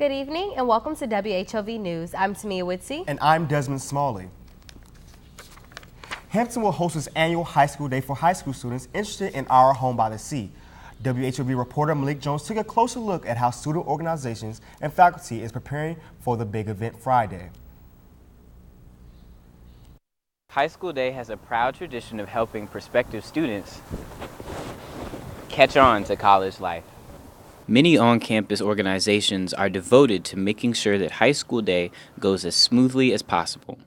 Good evening and welcome to WHOV News. I'm Tamia Woodsey. And I'm Desmond Smalley. Hampton will host its annual high school day for high school students interested in Our Home by the Sea. WHOV reporter Malik Jones took a closer look at how student organizations and faculty is preparing for the big event Friday. High School Day has a proud tradition of helping prospective students catch on to college life. Many on-campus organizations are devoted to making sure that High School Day goes as smoothly as possible.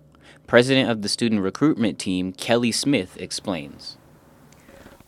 President of the student recruitment team, Kelly Smith, explains.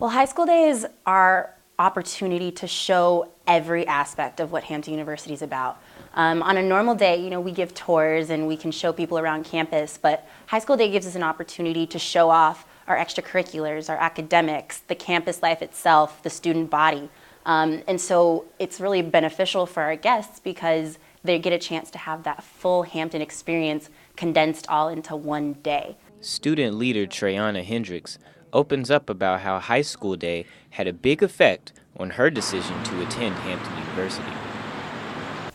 Well, High School Day is our opportunity to show every aspect of what Hampton University is about. On a normal day, we give tours and we can show people around campus, but High School Day gives us an opportunity to show off our extracurriculars, our academics, the campus life itself, the student body. And so it's really beneficial for our guests because they get a chance to have that full Hampton experience condensed all into one day. Student leader Treyana Hendricks opens up about how High School Day had a big effect on her decision to attend Hampton University.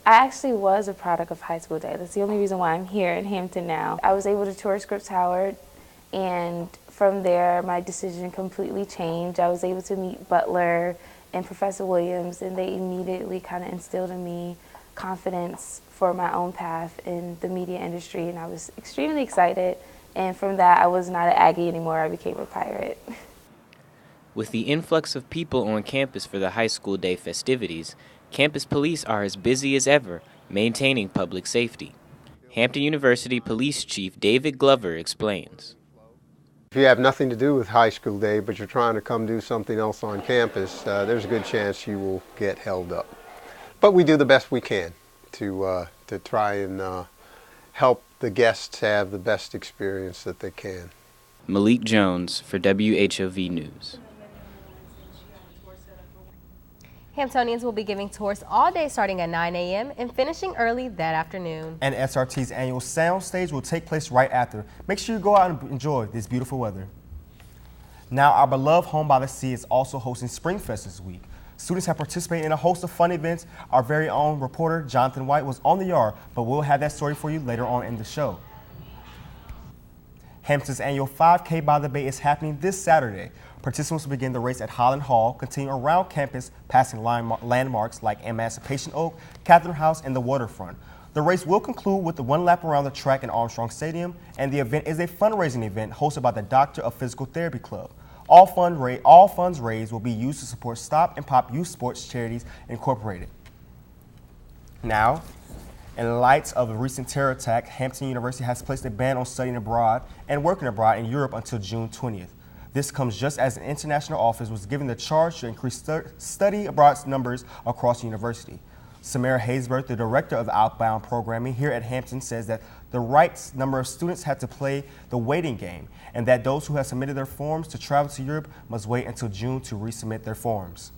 I actually was a product of High School Day. That's the only reason why I'm here in Hampton now. I was able to tour Scripps Howard, and from there my decision completely changed. I was able to meet Butler and Professor Williams, and they immediately kind of instilled in me confidence for my own path in the media industry, and I was extremely excited. And from that, I was not an Aggie anymore. I became a Pirate. With the influx of people on campus for the High School Day festivities, campus police are as busy as ever, maintaining public safety. Hampton University Police Chief David Glover explains. If you have nothing to do with High School Day, but you're trying to come do something else on campus, there's a good chance you will get held up. But we do the best we can to try and help the guests have the best experience that they can. Malik Jones for WHOV News. Hamptonians will be giving tours all day starting at 9 a.m. and finishing early that afternoon. And SRT's annual sound stage will take place right after. Make sure you go out and enjoy this beautiful weather. Now, our beloved Home by the Sea is also hosting Springfest this week. Students have participated in a host of fun events. Our very own reporter, Jonathan White, was on the yard, but we'll have that story for you later on in the show. Hampton's annual 5K by the Bay is happening this Saturday. Participants will begin the race at Holland Hall, continuing around campus, passing landmarks like Emancipation Oak, Catherine House, and the waterfront. The race will conclude with the one lap around the track in Armstrong Stadium, and the event is a fundraising event hosted by the Doctor of Physical Therapy Club. All funds raised will be used to support Stop and Pop Youth Sports Charities Incorporated. Now, in light of the recent terror attack, Hampton University has placed a ban on studying abroad and working abroad in Europe until June 20th. This comes just as an international office was given the charge to increase study abroad numbers across the university. Samara Haysbert, the director of outbound programming here at Hampton, says that the right number of students had to play the waiting game, and that those who have submitted their forms to travel to Europe must wait until June to resubmit their forms.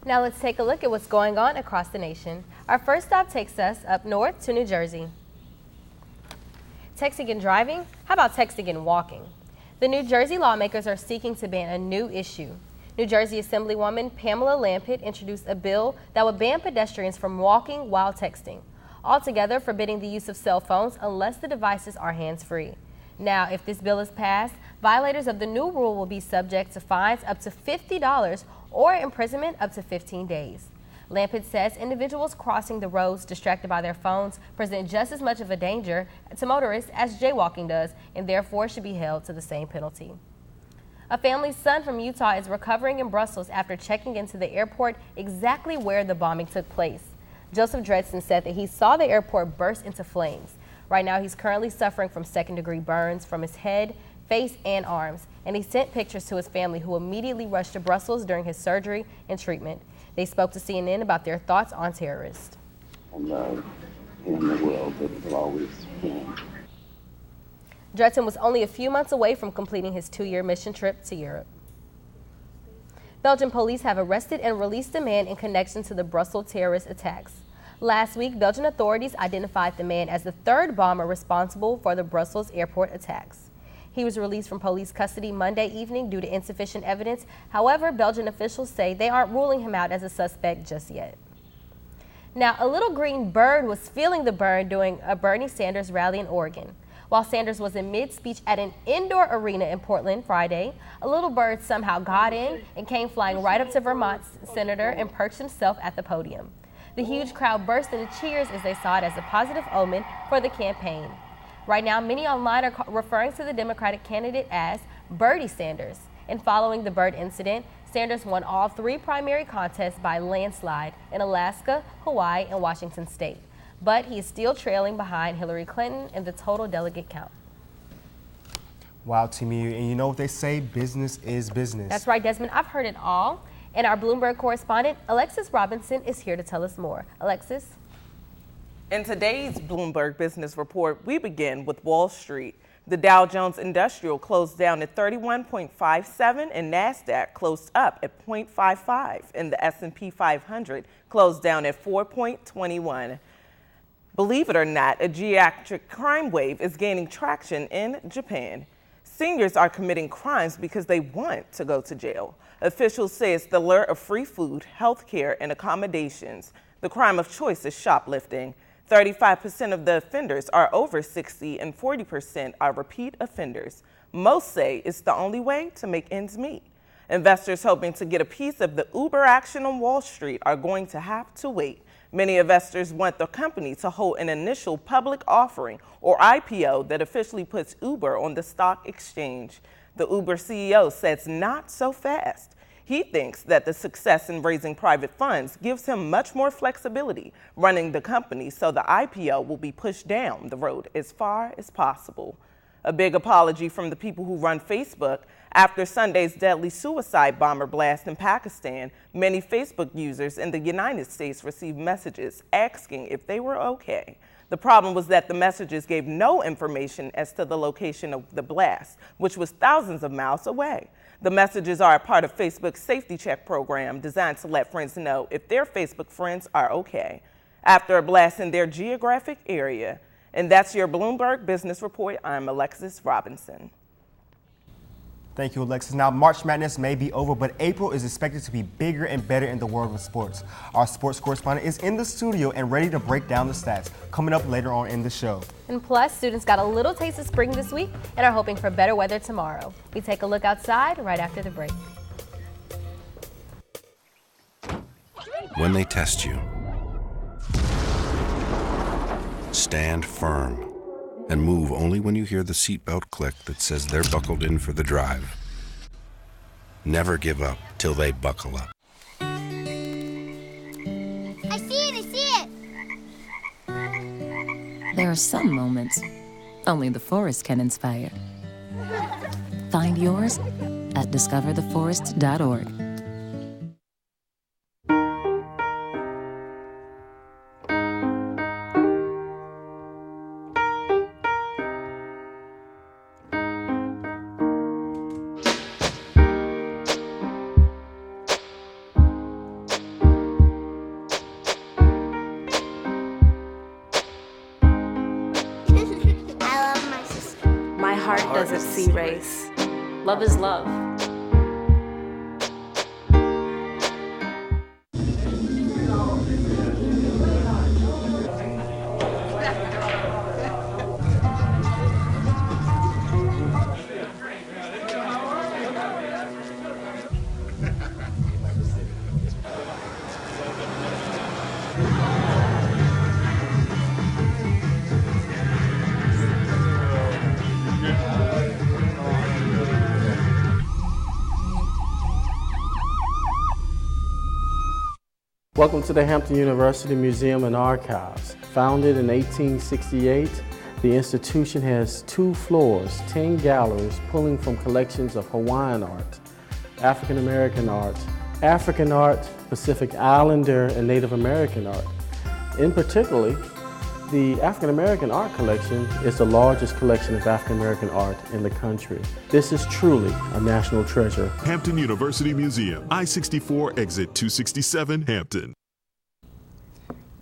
Now let's take a look at what's going on across the nation. Our first stop takes us up north to New Jersey. Texting and driving? How about texting and walking? The New Jersey lawmakers are seeking to ban a new issue. New Jersey Assemblywoman Pamela Lampett introduced a bill that would ban pedestrians from walking while texting, altogether forbidding the use of cell phones unless the devices are hands-free. Now, if this bill is passed, violators of the new rule will be subject to fines up to $50 or imprisonment up to 15 days. Lampett says individuals crossing the roads distracted by their phones present just as much of a danger to motorists as jaywalking does, and therefore should be held to the same penalty. A family's son from Utah is recovering in Brussels after checking into the airport exactly where the bombing took place. Joseph Dredson said that he saw the airport burst into flames. Right now, he's currently suffering from second-degree burns from his head, face, and arms, and he sent pictures to his family, who immediately rushed to Brussels during his surgery and treatment. They spoke to CNN about their thoughts on terrorists. And love in the world that will always win. Dredson was only a few months away from completing his 2-year mission trip to Europe. Belgian police have arrested and released a man in connection to the Brussels terrorist attacks. Last week, Belgian authorities identified the man as the third bomber responsible for the Brussels airport attacks. He was released from police custody Monday evening due to insufficient evidence. However, Belgian officials say they aren't ruling him out as a suspect just yet. Now, a little green bird was feeling the burn during a Bernie Sanders rally in Oregon. While Sanders was in mid-speech at an indoor arena in Portland Friday, a little bird somehow got in and came flying right up to Vermont's senator and perched himself at the podium. The huge crowd burst into cheers as they saw it as a positive omen for the campaign. Right now, many online are referring to the Democratic candidate as Birdie Sanders. And following the bird incident, Sanders won all 3 primary contests by landslide in Alaska, Hawaii, and Washington state. But he is still trailing behind Hillary Clinton in the total delegate count. Wow, Timmy, and you know what they say, business is business. That's right, Desmond. I've heard it all. And our Bloomberg correspondent, Alexis Robinson, is here to tell us more. Alexis? In today's Bloomberg Business Report, we begin with Wall Street. The Dow Jones Industrial closed down at 31.57 and NASDAQ closed up at 0.55. And the S&P 500 closed down at 4.21. Believe it or not, a geriatric crime wave is gaining traction in Japan. Seniors are committing crimes because they want to go to jail. Officials say it's the lure of free food, health care, and accommodations. The crime of choice is shoplifting. 35% of the offenders are over 60 and 40% are repeat offenders. Most say it's the only way to make ends meet. Investors hoping to get a piece of the Uber action on Wall Street are going to have to wait. Many investors want the company to hold an initial public offering or IPO that officially puts Uber on the stock exchange. The Uber CEO says not so fast. He thinks that the success in raising private funds gives him much more flexibility running the company, so the IPO will be pushed down the road as far as possible. A big apology from the people who run Facebook. After Sunday's deadly suicide bomber blast in Pakistan, many Facebook users in the United States received messages asking if they were okay. The problem was that the messages gave no information as to the location of the blast, which was thousands of miles away. The messages are a part of Facebook's safety check program designed to let friends know if their Facebook friends are okay after a blast in their geographic area. And that's your Bloomberg Business Report. I'm Alexis Robinson. Thank you, Alexis. Now, March Madness may be over, but April is expected to be bigger and better in the world of sports. Our sports correspondent is in the studio and ready to break down the stats, coming up later on in the show. And plus, students got a little taste of spring this week and are hoping for better weather tomorrow. We take a look outside right after the break. When they test you, stand firm and move only when you hear the seatbelt click that says they're buckled in for the drive. Never give up till they buckle up. I see it! There are some moments only the forest can inspire. Find yours at discovertheforest.org. Doesn't see race. Love is love. Welcome to the Hampton University Museum and Archives. Founded in 1868, the institution has 2 floors, 10 galleries pulling from collections of Hawaiian art, African American art, Pacific Islander, and Native American art. In particular, the African American art collection is the largest collection of African American art in the country. This is truly a national treasure. Hampton University Museum, I-64, exit 267, Hampton.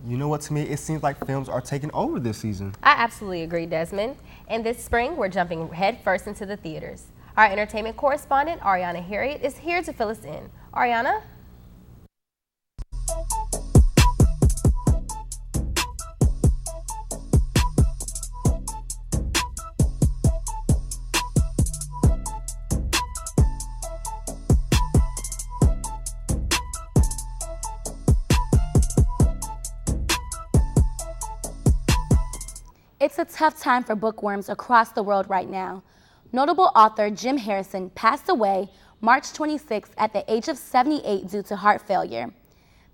You know what, to me, it seems like films are taking over this season. I absolutely agree, Desmond. And this spring, we're jumping head first into the theaters. Our entertainment correspondent, Ariana Harriet, is here to fill us in. Ariana? It's a tough time for bookworms across the world right now. Notable author Jim Harrison passed away March 26 at the age of 78 due to heart failure.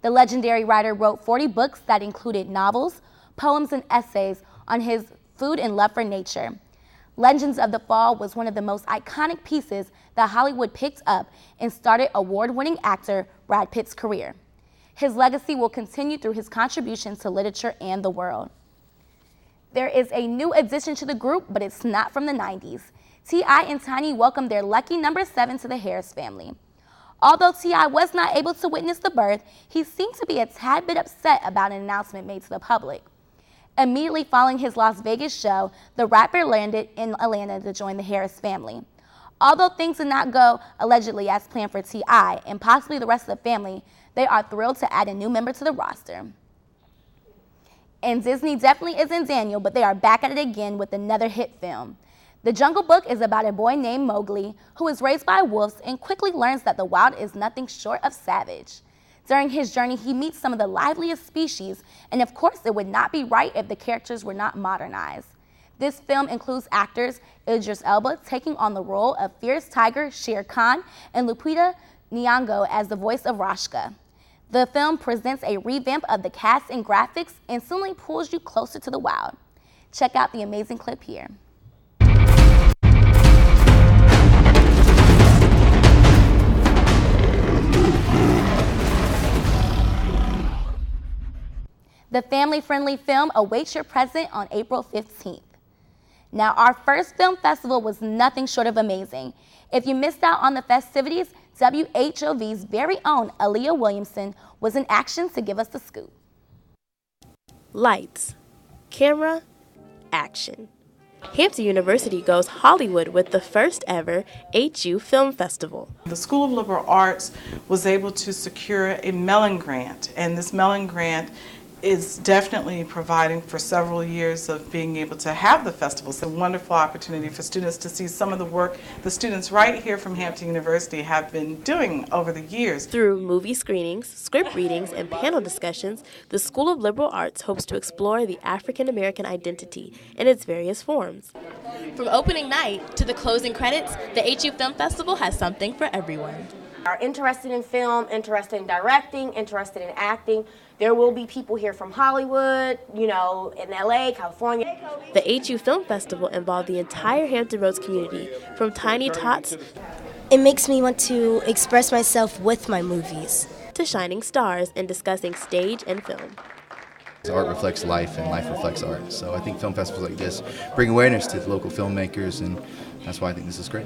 The legendary writer wrote 40 books that included novels, poems, and essays on his food and love for nature. Legends of the Fall was one of the most iconic pieces that Hollywood picked up and started award-winning actor Brad Pitt's career. His legacy will continue through his contributions to literature and the world. There is a new addition to the group, but it's not from the 90s. T.I. and Tiny welcomed their lucky number 7 to the Harris family. Although T.I. was not able to witness the birth, he seemed to be a tad bit upset about an announcement made to the public. Immediately following his Las Vegas show, the rapper landed in Atlanta to join the Harris family. Although things did not go allegedly as planned for T.I. and possibly the rest of the family, they are thrilled to add a new member to the roster. And Disney definitely isn't Daniel, but they are back at it again with another hit film. The Jungle Book is about a boy named Mowgli who is raised by wolves and quickly learns that the wild is nothing short of savage. During his journey, he meets some of the liveliest species, and of course, it would not be right if the characters were not modernized. This film includes actors Idris Elba taking on the role of fierce tiger Shere Khan and Lupita Nyong'o as the voice of Rashka. The film presents a revamp of the cast and graphics and instantly pulls you closer to the wild. Check out the amazing clip here. The family-friendly film awaits your present on April 15th. Now, our first film festival was nothing short of amazing. If you missed out on the festivities, WHOV's very own Aaliyah Williamson was in action to give us the scoop. Lights, camera, action. Hampton University goes Hollywood with the first ever HU Film Festival. The School of Liberal Arts was able to secure a Mellon grant, and this Mellon grant is definitely providing for several years of being able to have the festival. It's a wonderful opportunity for students to see some of the work the students right here from Hampton University have been doing over the years. Through movie screenings, script readings, and panel discussions, the School of Liberal Arts hopes to explore the African American identity in its various forms. From opening night to the closing credits, the HU Film Festival has something for everyone. Are interested in film, interested in directing, interested in acting. There will be people here from Hollywood, in LA, California. The HU Film Festival involved the entire Hampton Roads community, from tiny tots. It makes me want to express myself with my movies. To shining stars and discussing stage and film. Art reflects life and life reflects art. So I think film festivals like this bring awareness to the local filmmakers, and that's why I think this is great.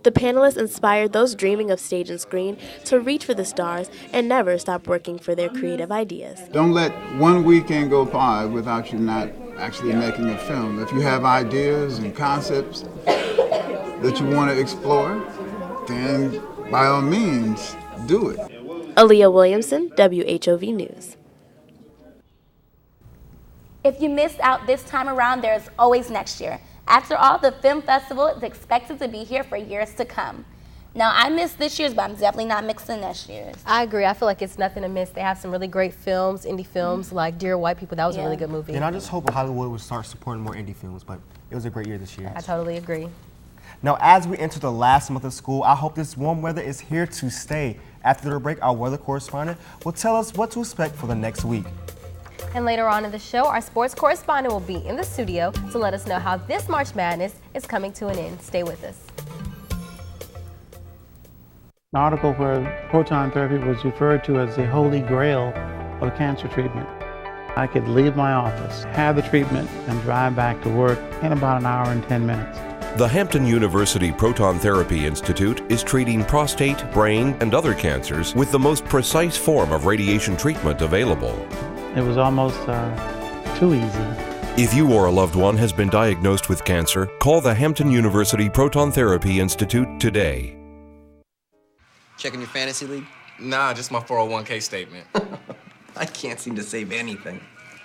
The panelists inspired those dreaming of stage and screen to reach for the stars and never stop working for their creative ideas. Don't let one weekend go by without you not actually making a film. If you have ideas and concepts that you want to explore, then by all means, do it. Aaliyah Williamson, WHOV News. If you missed out this time around, there's always next year. After all, the film festival is expected to be here for years to come. Now, I missed this year's, but I'm definitely not mixing next year's. I agree. I feel like it's nothing to miss. They have some really great films, indie films, like Dear White People. That was a really good movie. And I just hope Hollywood would start supporting more indie films, but it was a great year this year. I totally agree. Now, as we enter the last month of school, I hope this warm weather is here to stay. After the break, our weather correspondent will tell us what to expect for the next week. And later on in the show, our sports correspondent will be in the studio to let us know how this March Madness is coming to an end. Stay with us. An article where proton therapy was referred to as the holy grail of cancer treatment. I could leave my office, have the treatment, and drive back to work in about an hour and 10 minutes. The Hampton University Proton Therapy Institute is treating prostate, brain, and other cancers with the most precise form of radiation treatment available. It was almost too easy. If you or a loved one has been diagnosed with cancer, call the Hampton University Proton Therapy Institute today. Checking your fantasy league? Nah, just my 401k statement. I can't seem to save anything.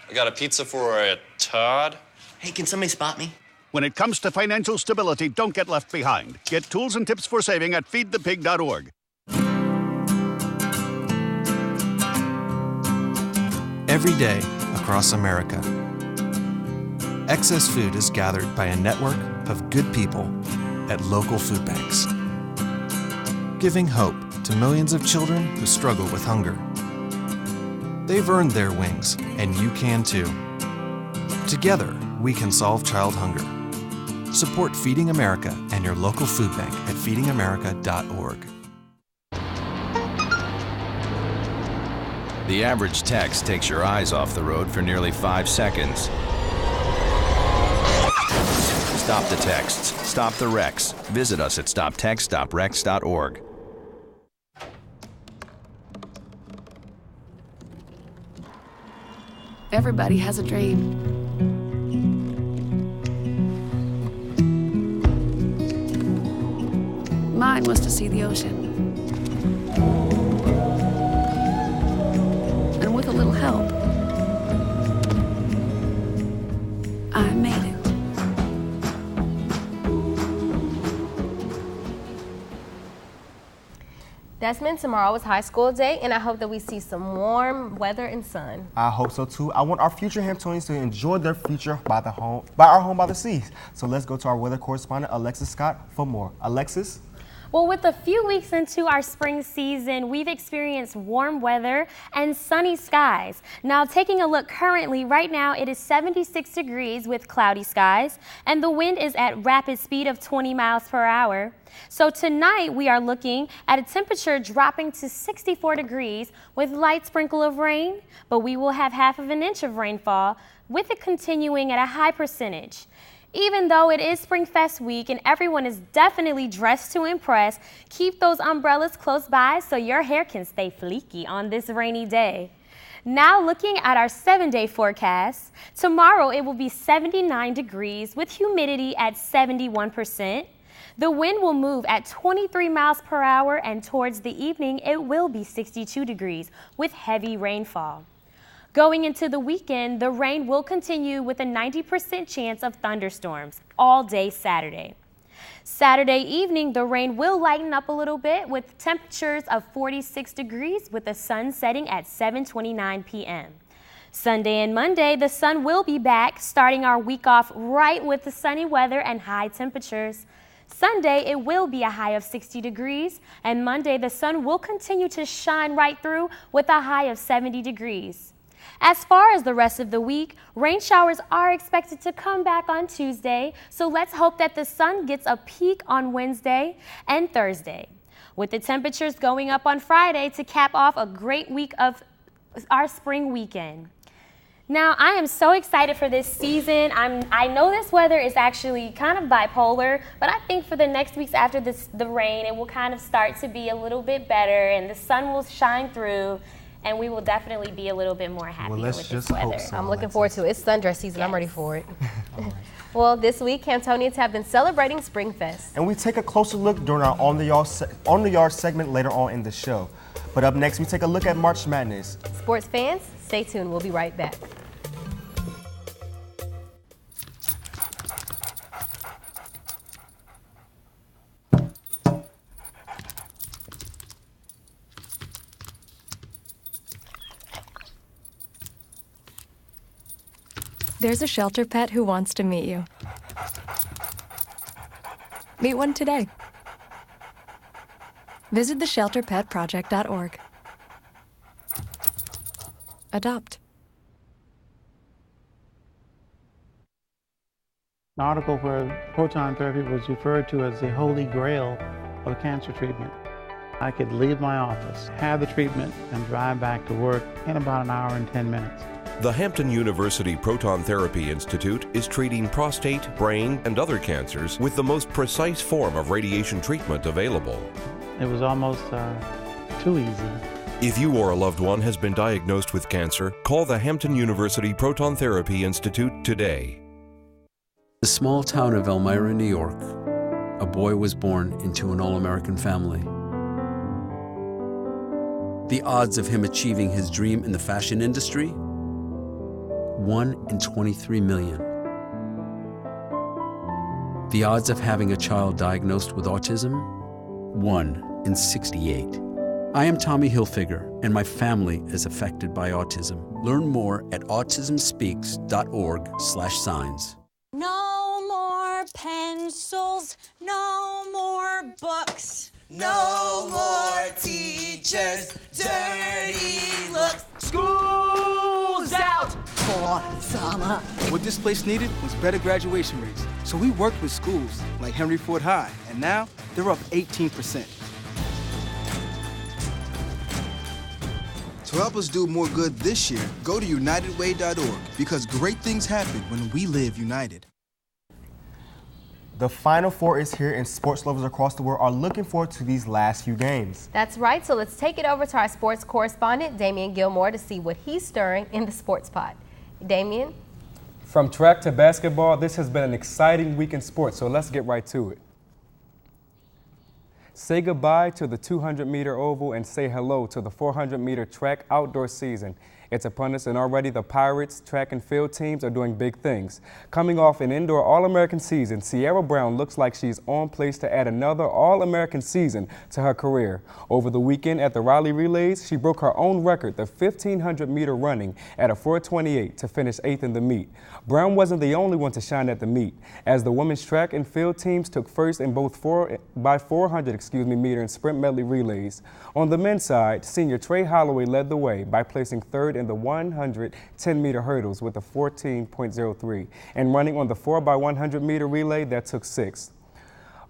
I got a pizza for a Todd. Hey, can somebody spot me? When it comes to financial stability, don't get left behind. Get tools and tips for saving at feedthepig.org. Every day across America, excess food is gathered by a network of good people at local food banks, giving hope to millions of children who struggle with hunger. They've earned their wings, and you can too. Together, we can solve child hunger. Support Feeding America and your local food bank at feedingamerica.org. The average text takes your eyes off the road for nearly 5 seconds. Stop the texts. Stop the wrecks. Visit us at stoptextsstopwrecks.org. Everybody has a dream. Mine was to see the ocean. And with a little help, I made it. Desmond, tomorrow is high school day, and I hope that we see some warm weather and sun. I hope so too. I want our future Hamptonians to enjoy their future by our home by the seas. So let's go to our weather correspondent, Alexis Scott, for more. Alexis? Well, with a few weeks into our spring season, we've experienced warm weather and sunny skies. Now, taking a look currently, right now it is 76 degrees with cloudy skies, and the wind is at rapid speed of 20 miles per hour. So tonight we are looking at a temperature dropping to 64 degrees with light sprinkle of rain, but we will have half of an inch of rainfall, with it continuing at a high percentage. Even though it is Spring Fest week and everyone is definitely dressed to impress, keep those umbrellas close by so your hair can stay fleeky on this rainy day. Now looking at our 7-day forecast, tomorrow it will be 79 degrees with humidity at 71%. The wind will move at 23 miles per hour, and towards the evening it will be 62 degrees with heavy rainfall. Going into the weekend, the rain will continue with a 90% chance of thunderstorms all day Saturday. Saturday evening, the rain will lighten up a little bit with temperatures of 46 degrees with the sun setting at 7:29 p.m. Sunday and Monday, the sun will be back, starting our week off right with the sunny weather and high temperatures. Sunday, it will be a high of 60 degrees, and Monday, the sun will continue to shine right through with a high of 70 degrees. As far as the rest of the week, rain showers are expected to come back on Tuesday, so let's hope that the sun gets a peak on Wednesday and Thursday, with the temperatures going up on Friday to cap off a great week of our spring weekend. Now, I am so excited for this season. I know this weather is actually kind of bipolar, but I think for the next weeks after the rain, it will kind of start to be a little bit better, and the sun will shine through, and we will definitely be a little bit more happy with this weather. So, I'm looking forward to it. It's sundress season. Yes. I'm ready for it. Well, this week, Hamptonians have been celebrating Spring Fest. And we take a closer look during our On the Yard segment later on in the show. But up next, we take a look at March Madness. Sports fans, stay tuned. We'll be right back. There's a shelter pet who wants to meet you. Meet one today. Visit theshelterpetproject.org. Adopt. An article where proton therapy was referred to as the holy grail of cancer treatment. I could leave my office, have the treatment, and drive back to work in about an hour and 10 minutes. The Hampton University Proton Therapy Institute is treating prostate, brain, and other cancers with the most precise form of radiation treatment available. It was almost too easy. If you or a loved one has been diagnosed with cancer, call the Hampton University Proton Therapy Institute today. The small town of Elmira, New York, a boy was born into an all-American family. The odds of him achieving his dream in the fashion industry? 1 in 23 million. The odds of having a child diagnosed with autism? 1 in 68. I am Tommy Hilfiger, and my family is affected by autism. Learn more at autismspeaks.org/signs. pencils, no more books. No more teachers, dirty looks. School's out for summer. What this place needed was better graduation rates. So we worked with schools like Henry Ford High, and now they're up 18%. To help us do more good this year, go to unitedway.org because great things happen when we live united. The Final Four is here, and sports lovers across the world are looking forward to these last few games. That's right, so let's take it over to our sports correspondent, Damian Gilmore, to see what he's stirring in the sports pot. Damian? From track to basketball, this has been an exciting week in sports, so let's get right to it. Say goodbye to the 200-meter oval and say hello to the 400-meter track outdoor season. It's upon us, and already the Pirates track and field teams are doing big things. Coming off an indoor All-American season, Sierra Brown looks like she's on pace to add another All-American season to her career. Over the weekend at the Raleigh Relays, she broke her own record, the 1,500-meter running, at a 4:28 to finish 8th in the meet. Brown wasn't the only one to shine at the meet, as the women's track and field teams took first in both 400-meter and sprint medley relays. On the men's side, senior Trey Holloway led the way by placing third in the 110-meter hurdles with a 14.03 and running on the 4x100-meter relay that took sixth.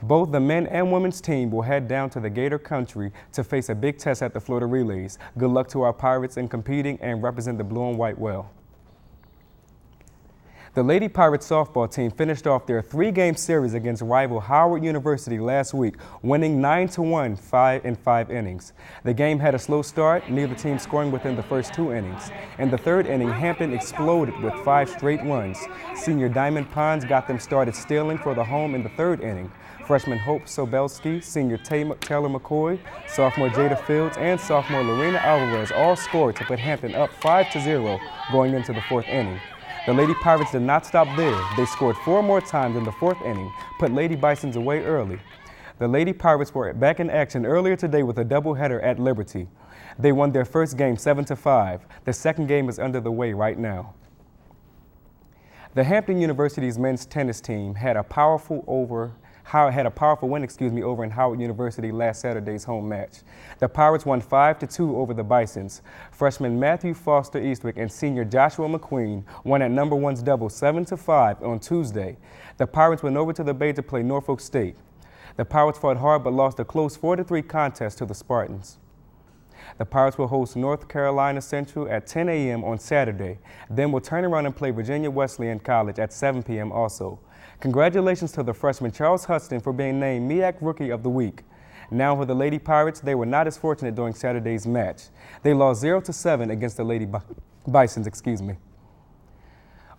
Both the men and women's team will head down to the Gator Country to face a big test at the Florida Relays. Good luck to our Pirates in competing and represent the blue and white well. The Lady Pirates softball team finished off their 3-game series against rival Howard University last week, winning 9-1 in 5 innings. The game had a slow start, neither team scoring within the first 2 innings. In the 3rd inning, Hampton exploded with 5 straight runs. Senior Diamond Pons got them started stealing for the home in the 3rd inning. Freshman Hope Sobelski, senior Taylor McCoy, sophomore Jada Fields, and sophomore Lorena Alvarez all scored to put Hampton up 5-0 going into the 4th inning. The Lady Pirates did not stop there. They scored 4 more times in the 4th inning, put Lady Bisons away early. The Lady Pirates were back in action earlier today with a doubleheader at Liberty. They won their first game 7-5. The second game is under the way right now. The Hampton University's men's tennis team had a powerful win over in Howard University last Saturday's home match. The Pirates won 5-2 over the Bisons. Freshman Matthew Foster Eastwick and senior Joshua McQueen won at number one's double 7-5 on Tuesday. The Pirates went over to the Bay to play Norfolk State. The Pirates fought hard but lost a close 4-3 contest to the Spartans. The Pirates will host North Carolina Central at 10 a.m. on Saturday, then will turn around and play Virginia Wesleyan College at 7 p.m. also. Congratulations to the freshman Charles Huston for being named MEAC Rookie of the Week. Now for the Lady Pirates, they were not as fortunate during Saturday's match. They lost 0-7 against the Lady Bisons.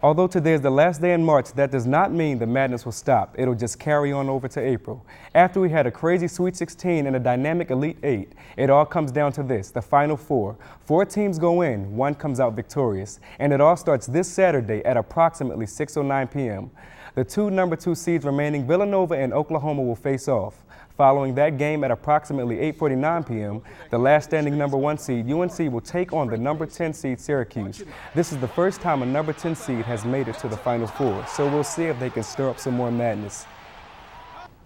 Although today is the last day in March, that does not mean the madness will stop. It'll just carry on over to April. After we had a crazy Sweet 16 and a dynamic Elite 8, it all comes down to this, the Final Four. 4 teams go in, 1 comes out victorious. And it all starts this Saturday at approximately 6:09 p.m. The 2 number 2 seeds remaining, Villanova and Oklahoma, will face off. Following that game at approximately 8:49 p.m., the last standing number 1 seed, UNC, will take on the number 10 seed, Syracuse. This is the first time a number 10 seed has made it to the Final Four, so we'll see if they can stir up some more madness.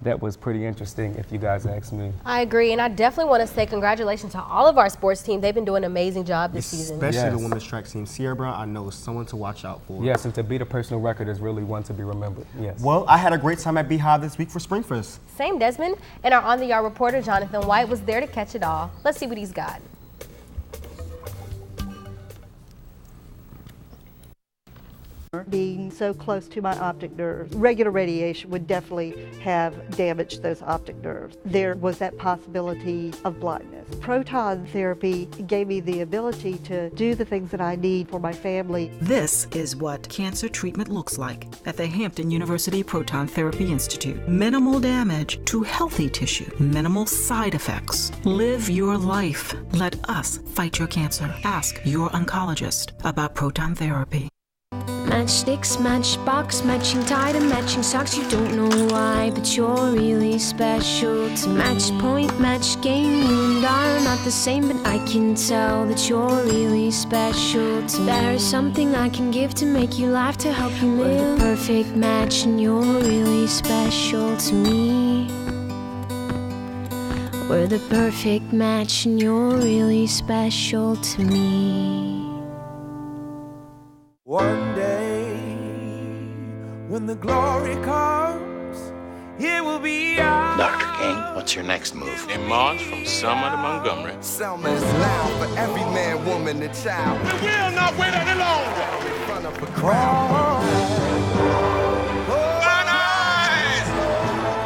That was pretty interesting, if you guys ask me. I agree, and I definitely want to say congratulations to all of our sports teams. They've been doing an amazing job this season. Especially the women's track team. Sierra Brown, I know, is someone to watch out for. Yes, and to beat a personal record is really one to be remembered. Yes. Well, I had a great time at WHOV this week for Springfest. Same, Desmond. And our On the Yard reporter, Jonathan White, was there to catch it all. Let's see what he's got. Being so close to my optic nerves, regular radiation would definitely have damaged those optic nerves. There was that possibility of blindness. Proton therapy gave me the ability to do the things that I need for my family. This is what cancer treatment looks like at the Hampton University Proton Therapy Institute. Minimal damage to healthy tissue, minimal side effects. Live your life. Let us fight your cancer. Ask your oncologist about proton therapy. Matchsticks, matchbox, matching tie to matching socks. You don't know why, but you're really special to match point, match game. You and I are not the same, but I can tell that you're really special to me. There's something I can give to make you laugh, to help you live. We're the perfect match and you're really special to me. We're the perfect match and you're really special to me. One day, when the glory comes, it will be ours. Dr. King, what's your next move? A march from Selma to Montgomery. Selma is loud for every man, woman, and child. We will not wait any longer. In front of a crowd. Thine eyes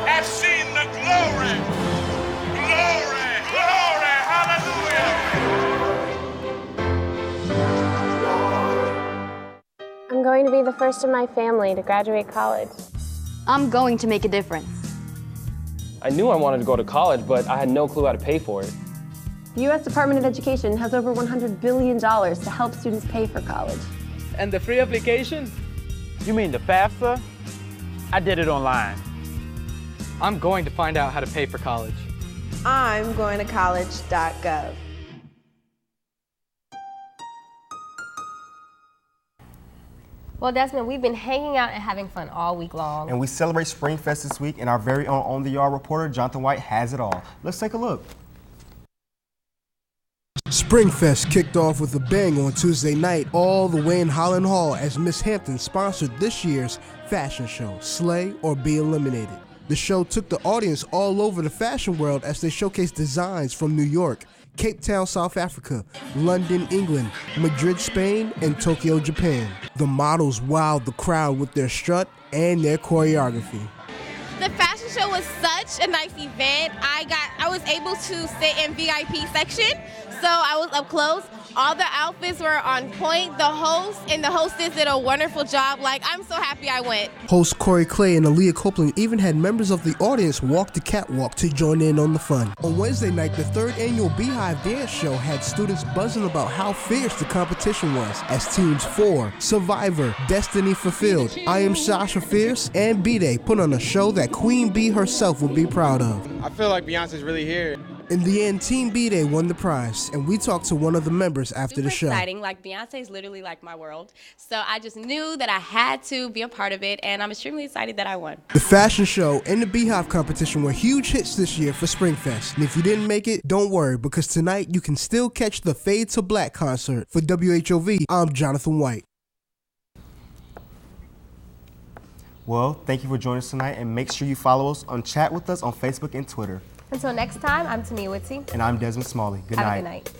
have seen the glory. Glory, glory, hallelujah. I'm going to be the first in my family to graduate college. I'm going to make a difference. I knew I wanted to go to college, but I had no clue how to pay for it. The U.S. Department of Education has over $100 billion to help students pay for college. And the free application? You mean the FAFSA? I did it online. I'm going to find out how to pay for college. I'm going to college.gov. Well, Desmond, we've been hanging out and having fun all week long. And we celebrate Springfest this week, and our very own On the Yard reporter, Jonathan White, has it all. Let's take a look. Springfest kicked off with a bang on Tuesday night, all the way in Holland Hall, as Miss Hampton sponsored this year's fashion show, Slay or Be Eliminated. The show took the audience all over the fashion world as they showcased designs from New York, Cape Town, South Africa, London, England, Madrid, Spain, and Tokyo, Japan. The models wowed the crowd with their strut and their choreography. The fashion show was such a nice event. I was able to sit in VIP section, so I was up close. All the outfits were on point. The host and the hostess did a wonderful job. I'm so happy I went. Host Corey Clay and Aaliyah Copeland even had members of the audience walk the catwalk to join in on the fun. On Wednesday night, the third annual Beehive Dance Show had students buzzing about how fierce the competition was, as teams 4, Survivor, Destiny Fulfilled, I Am Sasha Fierce, and B-Day put on a show that Queen Bee herself would be proud of. I feel like Beyonce's really here. In the end, Team B-Day won the prize, and we talked to one of the members after the show. Exciting. Beyonce is literally my world. So I just knew that I had to be a part of it, and I'm extremely excited that I won. The fashion show and the Beehive competition were huge hits this year for Springfest. And if you didn't make it, don't worry, because tonight you can still catch the Fade to Black concert. For WHOV, I'm Jonathan White. Well, thank you for joining us tonight, and make sure you follow us on Chat with us on Facebook and Twitter. Until next time, I'm Tamia Whitsey. And I'm Desmond Smalley. Good night. Have a good night.